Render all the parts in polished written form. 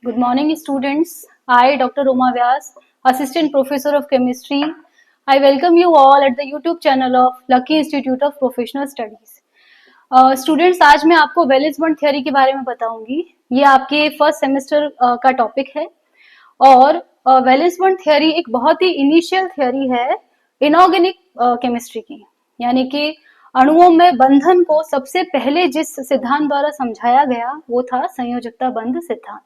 Good morning, students. I, Dr. Roma Vyas, Assistant Professor of Chemistry. I welcome you all at the YouTube channel of Lucky Institute of Professional Studies. Students आज मैं आपको valence bond theory के बारे में बताऊंगी। ये आपके first semester का टॉपिक है और वैलेंस बॉन्ड थ्योरी एक बहुत ही इनिशियल थ्योरी है इनऑर्गेनिक केमिस्ट्री की, यानी कि अणुओं में बंधन को सबसे पहले जिस सिद्धांत द्वारा समझाया गया वो था संयोजकता बंध सिद्धांत।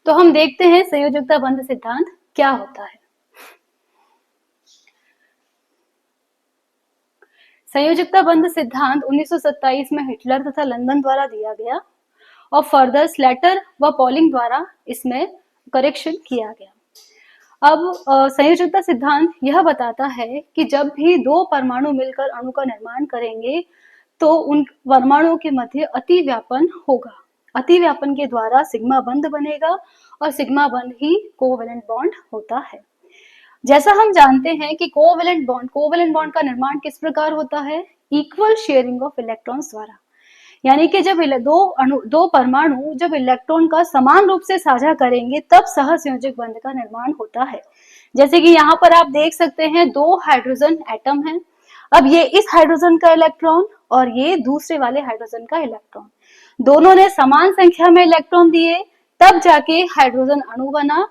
तो हम देखते हैं संयोजकता बंध सिद्धांत क्या होता है। संयोजकता बंध सिद्धांत 1927 में हिटलर तथा लंदन द्वारा दिया गया और फर्दर स्लेटर व पॉलिंग द्वारा इसमें करेक्शन किया गया। अब संयोजकता सिद्धांत यह बताता है कि जब भी दो परमाणु मिलकर अणु का निर्माण करेंगे तो उन परमाणुओं के मध्य अतिव्यापन होगा। अतिव्यापन के द्वारा सिग्मा बंध बनेगा और सिग्मा बंध ही कोवेलेंट बॉन्ड होता है। जैसा हम जानते हैं कि कोवेलेंट बॉन्ड का निर्माण किस प्रकार होता है? इक्वल शेयरिंग ऑफ इलेक्ट्रॉन्स द्वारा, यानी कि जब दो परमाणु जब इलेक्ट्रॉन का समान रूप से साझा करेंगे तब सहसंयोजक बंध का निर्माण होता है। जैसे कि यहाँ पर आप देख सकते हैं दो हाइड्रोजन एटम हैं। अब ये इस हाइड्रोजन का इलेक्ट्रॉन और ये दूसरे वाले हाइड्रोजन का इलेक्ट्रॉन, दोनों ने समान संख्या में इलेक्ट्रॉन दिए तब जाके हाइड्रोजन अणु बना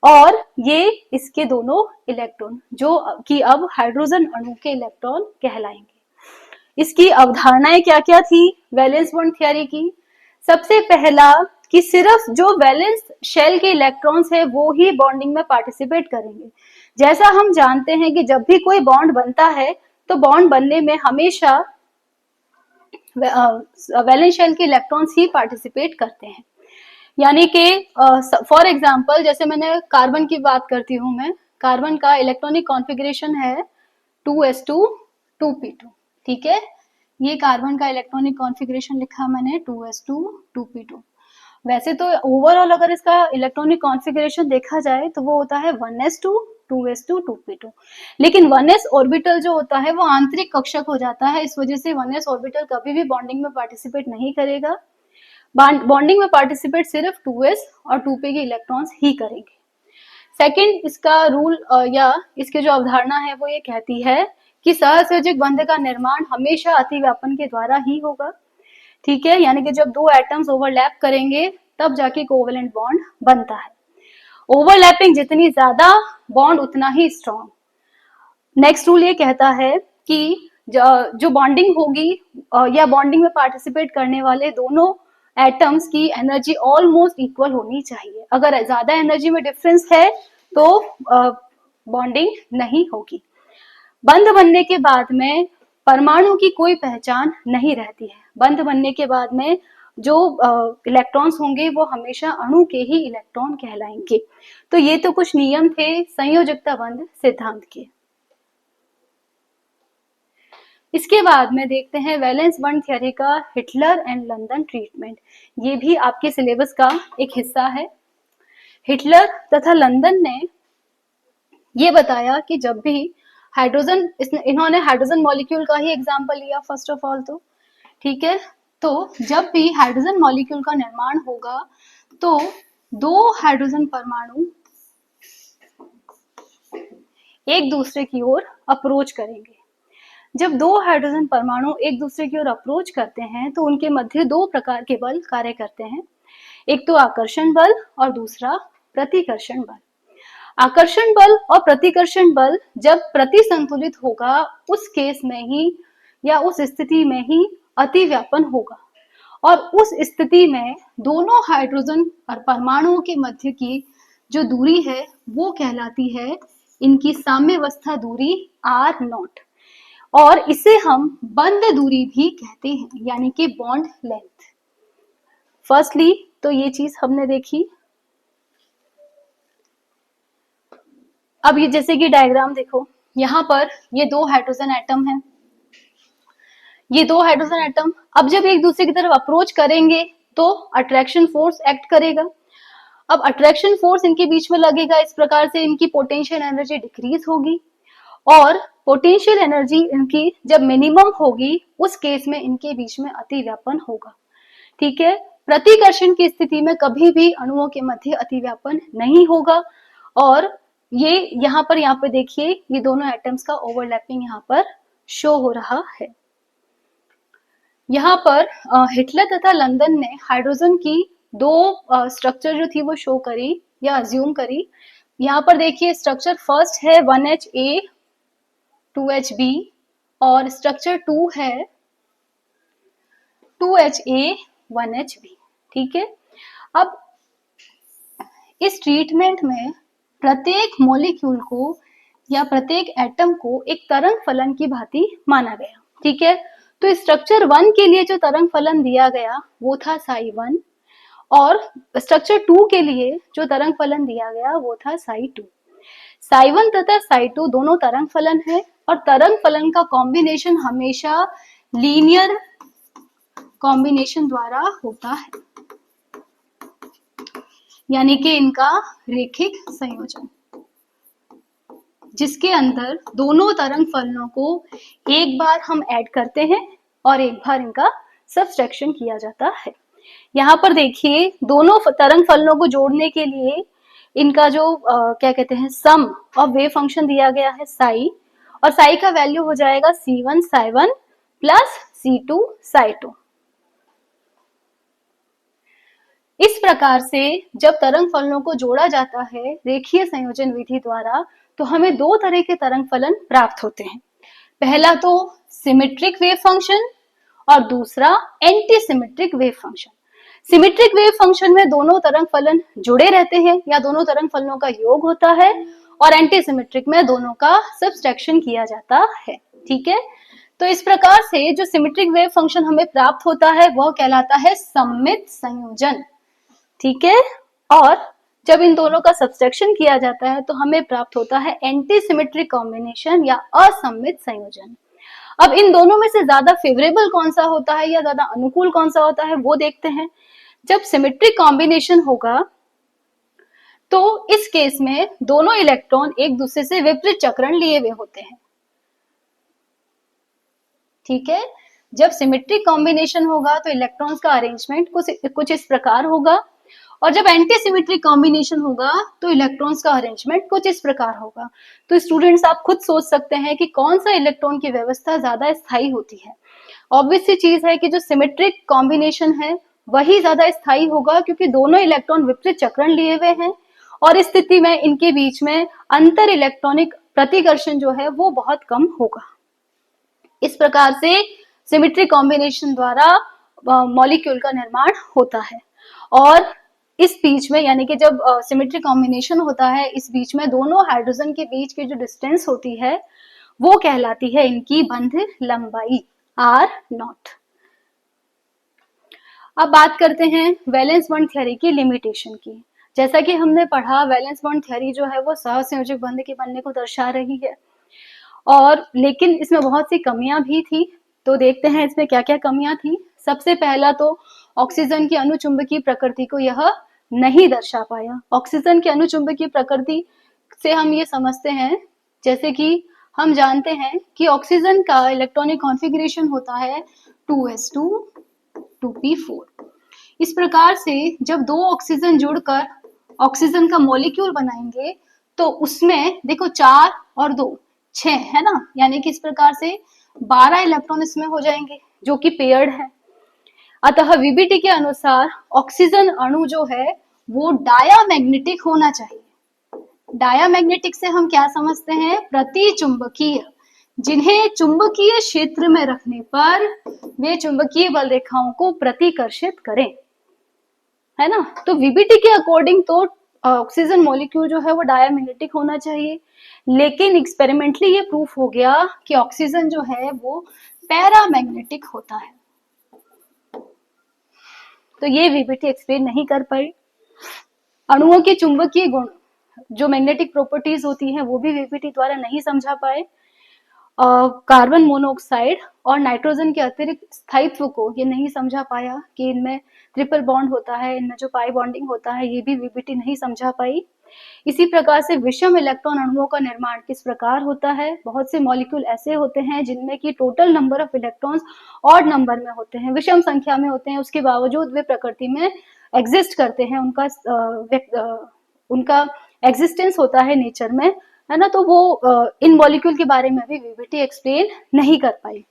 और ये इसके दोनों इलेक्ट्रॉन जो कि अब हाइड्रोजन अणु के इलेक्ट्रॉन कहलाएंगे। इसकी अवधारणाएं क्या क्या थी वैलेंस बॉन्ड थ्योरी की? सबसे पहला कि सिर्फ जो वैलेंस शेल के इलेक्ट्रॉन्स है वो ही बॉन्डिंग में पार्टिसिपेट करेंगे। जैसा हम जानते हैं कि जब भी कोई बॉन्ड बनता है तो बॉन्ड बनने में हमेशा वैलेंस शेल के इलेक्ट्रॉन्स ही पार्टिसिपेट करते हैं। यानी कि फॉर एग्जाम्पल जैसे मैंने कार्बन की बात करती हूँ, मैं कार्बन का इलेक्ट्रॉनिक कॉन्फ़िगरेशन है 2s2 2p2, ठीक है। ये कार्बन का इलेक्ट्रॉनिक कॉन्फ़िगरेशन लिखा मैंने 2s2 2p2। वैसे तो ओवरऑल अगर इसका इलेक्ट्रॉनिक कॉन्फ़िगरेशन देखा जाए तो वो होता है 1s2 2s2 2p2, लेकिन 1s ऑर्बिटल जो होता है वो आंतरिक कक्षक हो जाता है, इस वजह से 1s ऑर्बिटल कभी भी बॉन्डिंग में पार्टिसिपेट नहीं करेगा। बॉन्डिंग में पार्टिसिपेट सिर्फ 2s और 2p के इलेक्ट्रॉन्स ही करेंगे। सेकंड, इसका रूल या इसके जो अवधारणा है वो ये कहती है कि सहसंयोजक बंध का निर्माण हमेशा अतिव्यापन के द्वारा ही होगा, ठीक है। यानी कि जब दो एटम्स ओवरलैप करेंगे तब जाके कोवेलेंट बॉन्ड बनता है। ओवरलैपिंग जितनी ज्यादा बॉन्ड उतना ही स्ट्रॉन्ग। नेक्स्ट रूल ये कहता है कि जो बॉन्डिंग होगी या बॉन्डिंग में पार्टिसिपेट करने वाले दोनों एटम्स की एनर्जी ऑलमोस्ट इक्वल होनी चाहिए। अगर ज्यादा एनर्जी में डिफरेंस है तो बॉन्डिंग नहीं होगी। बंध बनने के बाद में परमाणु की कोई पहचान नहीं रहती है। बंध बनने के बाद में जो इलेक्ट्रॉन्स होंगे वो हमेशा अणु के ही इलेक्ट्रॉन कहलाएंगे। तो ये तो कुछ नियम थे संयोजकता बंध सिद्धांत के। इसके बाद में देखते हैं वैलेंस बॉन्ड थ्योरी का हिटलर एंड लंदन ट्रीटमेंट। ये भी आपके सिलेबस का एक हिस्सा है। हिटलर तथा लंदन ने ये बताया कि जब भी हाइड्रोजन, इन्होंने हाइड्रोजन मॉलिक्यूल का ही एग्जांपल लिया फर्स्ट ऑफ ऑल, तो ठीक है। तो जब भी हाइड्रोजन मॉलिक्यूल का निर्माण होगा तो दो हाइड्रोजन परमाणु एक दूसरे की ओर अप्रोच करेंगे। जब दो हाइड्रोजन परमाणु एक दूसरे की ओर अप्रोच करते हैं तो उनके मध्य दो प्रकार के बल कार्य करते हैं, एक तो आकर्षण बल और दूसरा प्रतिकर्षण बल। आकर्षण बल और प्रतिकर्षण बल जब प्रतिसंतुलित होगा उस केस में ही या उस स्थिति में ही अतिव्यापन होगा और उस स्थिति में दोनों हाइड्रोजन और परमाणुओं के मध्य की जो दूरी है वो कहलाती है इनकी साम्यावस्था दूरी r0 और इसे हम बंध दूरी भी कहते हैं, यानी कि बॉन्ड लेंथ। फर्स्टली तो ये चीज हमने देखी। अब ये जैसे कि डायग्राम देखो, यहाँ पर ये दो हाइड्रोजन एटम हैं, ये दो हाइड्रोजन एटम अब जब एक दूसरे की तरफ अप्रोच करेंगे तो अट्रैक्शन फोर्स एक्ट करेगा। अब अट्रैक्शन फोर्स इनके बीच में लगेगा, इस प्रकार से इनकी पोटेंशियल एनर्जी डिक्रीज होगी और पोटेंशियल एनर्जी इनकी जब मिनिमम होगी उस केस में इनके बीच में अतिव्यापन होगा, ठीक है। प्रतिकर्षण की स्थिति में कभी भी अणुओं के मध्य अतिव्यापन नहीं होगा। और ये यहाँ पे देखिए ये दोनों एटम्स का ओवरलैपिंग यहाँ पर शो हो रहा है। यहाँ पर हिटलर तथा लंदन ने हाइड्रोजन की दो स्ट्रक्चर जो थी वो शो करी या अज्यूम करी। यहाँ पर देखिए स्ट्रक्चर फर्स्ट है 1Ha 2Hb और स्ट्रक्चर 2 है 2Ha 1Hb। ठीक है, अब इस ट्रीटमेंट में प्रत्येक मॉलिक्यूल को या प्रत्येक एटम को एक तरंग फलन की भांति माना गया। ठीक है, तो स्ट्रक्चर 1 के लिए जो तरंग फलन दिया गया वो था psi1 और स्ट्रक्चर 2 के लिए जो तरंग फलन दिया गया वो था psi2। psi1 तथा psi2 दोनों तरंग फलन है और तरंग फलन का कॉम्बिनेशन हमेशा लीनियर कॉम्बिनेशन द्वारा होता है, यानी कि इनका रेखिक संयोजन, जिसके अंदर दोनों तरंग फलनों को एक बार हम ऐड करते हैं और एक बार इनका सब्सट्रैक्शन किया जाता है। यहाँ पर देखिए दोनों तरंग फलनों को जोड़ने के लिए इनका जो क्या कहते हैं सम ऑफ वेव फंक्शन दिया गया है साई, और साई का वैल्यू हो जाएगा C1 psi1 plus C2 psi2। इस प्रकार से जब तरंग फलनों को जोड़ा जाता है रेखीय संयोजन विधि द्वारा तो हमें दो तरह के तरंग फलन प्राप्त होते हैं। पहला तो सिमेट्रिक वेव फंक्शन और दूसरा anti symmetric wave function. Symmetric wave function में दोनों तरंग फलन जुड़े रहते हैं या दोनों तरंग फलनों का योग होता है, और एंटी सिमेट्रिक में दोनों का सब्सट्रैक्शन किया जाता है। ठीक है, तो इस प्रकार से जो सिमेट्रिक वेव फंक्शन हमें प्राप्त होता है वह कहलाता है सममित संयोजन। ठीक है, और जब इन दोनों का सब्सट्रैक्शन किया जाता है तो हमें प्राप्त होता है एंटी सिमेट्रिक कॉम्बिनेशन या असममित संयोजन। अब इन दोनों में से ज्यादा फेवरेबल कौन सा होता है या ज्यादा अनुकूल कौन सा होता है वो देखते हैं। जब सिमेट्रिक कॉम्बिनेशन होगा तो इस केस में दोनों इलेक्ट्रॉन एक दूसरे से विपरीत चक्रण लिए हुए होते हैं। ठीक है, जब सिमेट्रिक कॉम्बिनेशन होगा तो इलेक्ट्रॉन्स का अरेंजमेंट कुछ इस प्रकार होगा, और जब एंटी सिमेट्रिक कॉम्बिनेशन होगा तो इलेक्ट्रॉन्स का अरेंजमेंट कुछ इस प्रकार होगा। तो स्टूडेंट्स आप खुद सोच सकते हैं कि कौन सा इलेक्ट्रॉन की व्यवस्था ज्यादा स्थायी होती है। ऑब्वियस सी चीज है कि जो सिमेट्रिक कॉम्बिनेशन है वही ज्यादा स्थायी होगा, क्योंकि दोनों इलेक्ट्रॉन विपरीत चक्रण लिए हुए हैं और इस स्थिति में इनके बीच में अंतर इलेक्ट्रॉनिक प्रतिकर्षण जो है वो बहुत कम होगा। इस प्रकार से सिमेट्रिक कॉम्बिनेशन द्वारा मॉलिक्यूल का निर्माण होता है, और इस बीच में यानी कि जब सिमेट्रिक कॉम्बिनेशन होता है इस बीच में दोनों हाइड्रोजन के बीच की जो डिस्टेंस होती है वो कहलाती है इनकी बंध लंबाई R0। अब बात करते हैं वैलेंस बॉन्ड थ्योरी की लिमिटेशन की। जैसा कि हमने पढ़ा वैलेंस बॉन्ड थ्योरी जो है वो सहसंयोजक बंध के बनने को दर्शा रही है, और लेकिन इसमें बहुत सी कमियां भी थी। तो देखते हैं इसमें क्या क्या कमियां थी। सबसे पहला तो ऑक्सीजन की अणुचुंबकीय प्रकृति को यह नहीं दर्शा पाया। ऑक्सीजन की अणुचुंबकीय प्रकृति से हम ये समझते हैं, जैसे कि हम जानते हैं कि ऑक्सीजन का इलेक्ट्रॉनिक कॉन्फ़िगरेशन होता है 2s2 2p4। इस प्रकार से जब दो ऑक्सीजन जुड़कर ऑक्सीजन का मॉलिक्यूल बनाएंगे तो उसमें देखो 4 और 2 6 है ना, यानी कि इस प्रकार से 12 इलेक्ट्रॉन इसमें हो जाएंगे जो कि पेयर्ड है। अतः वीबीटी के अनुसार ऑक्सीजन अणु जो है वो डायामैग्नेटिक होना चाहिए। डायामैग्नेटिक से हम क्या समझते हैं, प्रतिचुंबकीय, जिन्हें चुंबकीय क्षेत्र में रखने पर वे चुंबकीय बल रेखाओं को प्रतिकर्षित करें, है ना। तो वीबीटी के अकॉर्डिंग तो ऑक्सीजन मॉलिक्यूल जो है वो डायामैग्नेटिक होना चाहिए, लेकिन एक्सपेरिमेंटली ये प्रूफ हो गया कि ऑक्सीजन जो है वो पैरामैग्नेटिक होता है। तो ये वीबीटी एक्सप्लेन नहीं कर पाई। अणुओं के चुंबकीय गुण जो मैग्नेटिक प्रॉपर्टीज होती हैं वो भी वीबीटी द्वारा नहीं समझा पाए। कार्बन मोनोऑक्साइड और नाइट्रोजन के अतिरिक्त स्थायित्व को ये नहीं समझा पाया कि इनमें ट्रिपल बॉन्ड होता है, इनमें जो पाई बॉन्डिंग होता है, ये भी वीबीटी नहीं समझा पाई। इसी प्रकार से विषम इलेक्ट्रॉन अणुओं का निर्माण किस प्रकार होता है? बहुत से मॉलिक्यूल ऐसे होते हैं जिनमें की total number of electrons odd number में होते हैं, विषम संख्या में होते हैं, उसके बावजूद वे प्रकृति में एग्जिस्ट करते हैं, उनका एग्जिस्टेंस होता है नेचर में, है ना। तो वो इन मॉलिक्यूल के बारे में भी वीबीटी एक्सप्लेन नहीं कर पाई।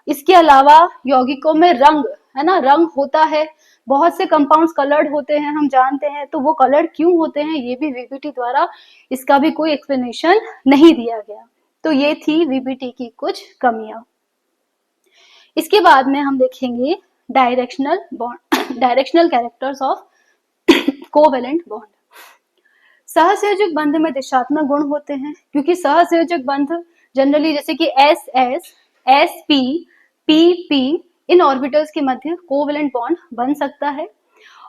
इसके अलावा यौगिकों में रंग, है ना, रंग होता है, बहुत से कंपाउंड्स कलर्ड होते हैं, हम जानते हैं, तो वो कलर्ड क्यों होते हैं ये भी वीबीटी द्वारा इसका भी कोई एक्सप्लेनेशन नहीं दिया गया। तो ये थी वीबीटी की कुछ कमियां। इसके बाद में हम देखेंगे directional bond, directional characters of covalent bond. सहसंयोजक बंध में दिशात्मक गुण होते हैं, क्योंकि सहसंयोजक बंध जनरली जैसे कि s s, s p, p p, इन ऑर्बिटल्स के मध्य कोवेलेंट बॉन्ड बन सकता है।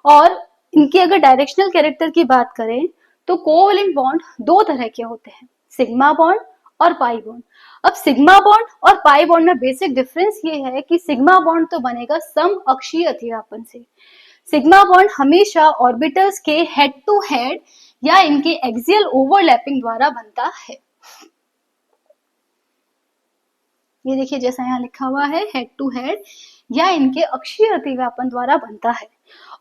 और इनकी अगर डायरेक्शनल कैरेक्टर की बात करें तो कोवेलेंट बॉन्ड दो तरह के होते हैं, सिग्मा बॉन्ड और पाई बॉन्ड। अब सिग्मा बॉन्ड और पाई बॉन्ड में बेसिक डिफरेंस ये है कि सिग्मा बॉन्ड तो बनेगा सम अक्षीय अतिव्यापन से। सिग्मा बॉन्ड हमेशा ऑर्बिटल्स के हेड टू हेड या इनके एक्सियल ओवरलैपिंग द्वारा बनता है। ये देखिए जैसा यहाँ लिखा हुआ है, हेड टू हेड या इनके अक्षीय अतिव्यापन द्वारा बनता है।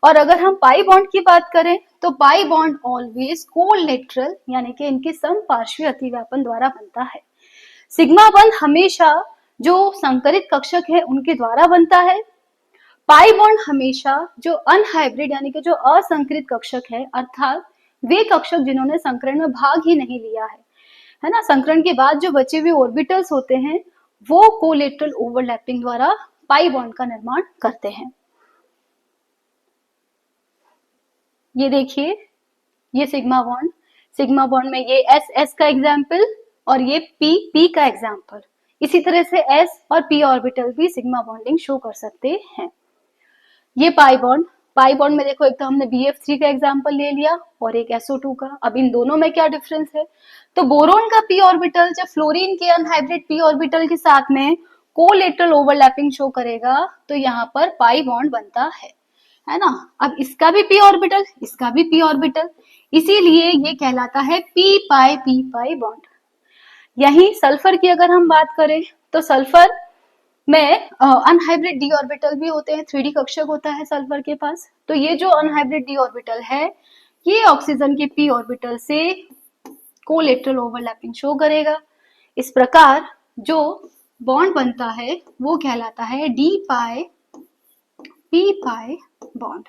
और अगर हम पाई बॉन्ड की बात करें तो पाई बॉन्ड ऑलवेज कोलेटरल यानी कि इनके समपार्श्वीय अतिव्यापन द्वारा बनता है। सिग्मा बॉन्ड हमेशा जो संकरित कक्षक है उनके द्वारा बनता है। पाई बॉन्ड हमेशा जो अनहाइब्रिड यानी कि जो असंकरित कक्षक है, अर्थात वे कक्षक जिन्होंने संकरण में भाग ही नहीं लिया है ना, संकरण के बाद जो बचे हुए ऑर्बिटल्स होते हैं वो कोलेटरल ओवरलैपिंग द्वारा पाई बॉन्ड का निर्माण करते हैं। ये देखिए, ये सिग्मा बॉन्ड में ये एस एस का एग्जाम्पल और ये पी पी का एग्जाम्पल। इसी तरह से एस और पी ऑर्बिटल भी सिग्मा बॉन्डिंग शो कर सकते हैं। ये पाई बॉन्ड में देखो, एक तो हमने BF3 का एग्जाम्पल ले लिया और एक SO2 का। अब इन दोनों में क्या डिफरेंस है? तो बोरोन का p ऑर्बिटल जब फ्लोरीन के अनहाइब्रिड p ऑर्बिटल के साथ में कोलेटरल ओवरलैपिंग शो करेगा तो यहाँ पर पाई बॉन्ड बनता है ना। अब इसका भी p ऑर्बिटल, इसका भी p ऑर्बिटल, इसीलिए ये कहलाता है p पाई बॉन्ड। यही सल्फर की अगर हम बात करें तो सल्फर में अनहाइब्रिड डी ऑर्बिटल भी होते हैं, 3D कक्षक होता है सल्फर के पास। तो ये जो अनहाइब्रिड डी ऑर्बिटल है ये ऑक्सीजन के p ऑर्बिटल से कोलेटरल ओवरलैपिंग शो करेगा। इस प्रकार जो बॉन्ड बनता है वो कहलाता है डी पाई p पाई बॉन्ड।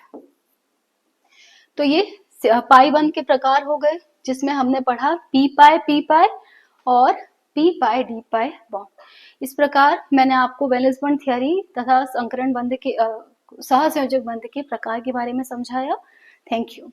तो ये पाई बॉन्ड के प्रकार हो गए जिसमें हमने पढ़ा p पाई और p पाई d पाई बॉन्ड। इस प्रकार मैंने आपको वैलेंस बॉन्ड थ्योरी तथा संकरण बंध के सहसंयोजक बंध के प्रकार के बारे में समझाया। Thank you.